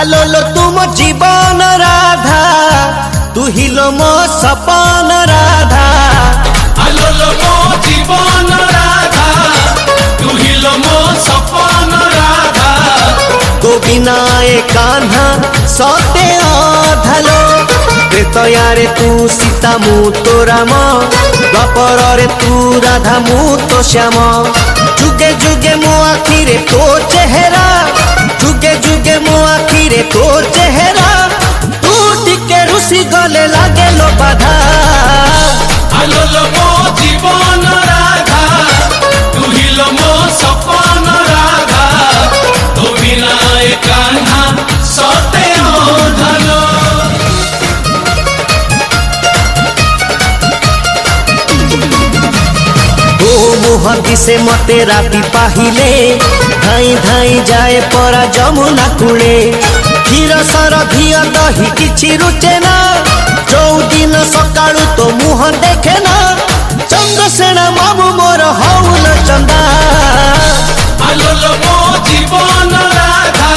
आलोलो तुम जीवन राधा तू हिलो मो सपन राधा। आलोलो मो जीवन राधा तू हिलो मो सपन राधा। तो बिना ए कान्हा सते अधालो त्रेतयारे तू सीता मु तो राम द्वापर रे तू राधा मु तो श्याम। जुगे जुगे मो आखिरे तो चेहरा जुगे जुगे मो आखिरे तो चेहरा तू टिके रुसी गले लागे लो बाधा। आलोलो मो जीवन राधा तू हिलो मो सपन राधा। तो बिना ए कान्हा सते अधालो। मुह दिसे मते राति पाहिले धाई धाई जाए परा जमुना कूले। क्षीर सर धिया दही किछि रुचे ना चौदिन सकाळु तो मुह देखे ना। चंद्रसेना मामू मोर हौल चंदा। आलोलो मो जीवन राधा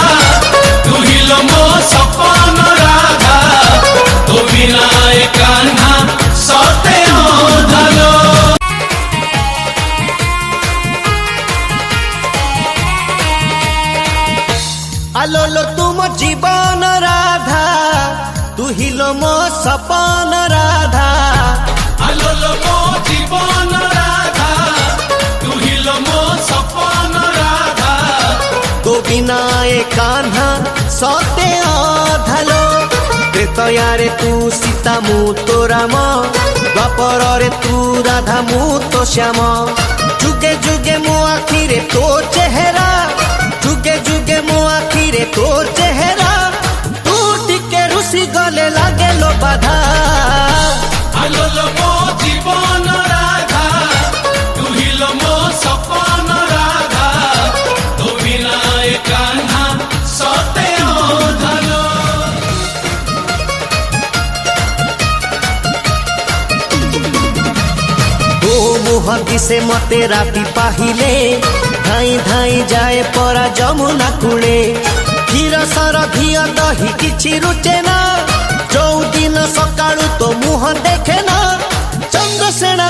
तू हिलो मो सपन राधा। तो बिना ए कान्हा सते अधालो। आलोलो तुम जीवन राधा तू हिलो मो सपन राधा। आलोलो मो जीवन राधा तू हिलो मो सपन राधा। तो बिना ए कान्हा सते अधालो त्रेतयारे तू सीता मु तो राम द्वापर रे तू राधा मु तो श्याम। जुगे जुगे मो आखिरे तो चेहरा जुगे जुगे मो आखिरे तो चेहरा तू टिके रुसी गले लागे लो बाधा। आलोलो मो जीवन राधा तू हिलो मो सपन राधा। तो बिना ए कान्हा सते अधालो। मुह दिसे मते राति पाहिले धाई धाई जाए परा जमुना कूले। क्षीर सर धिया दही किछि रुचे ना चौदिन सकाळु तो मुह देखे ना। चंद्रसेना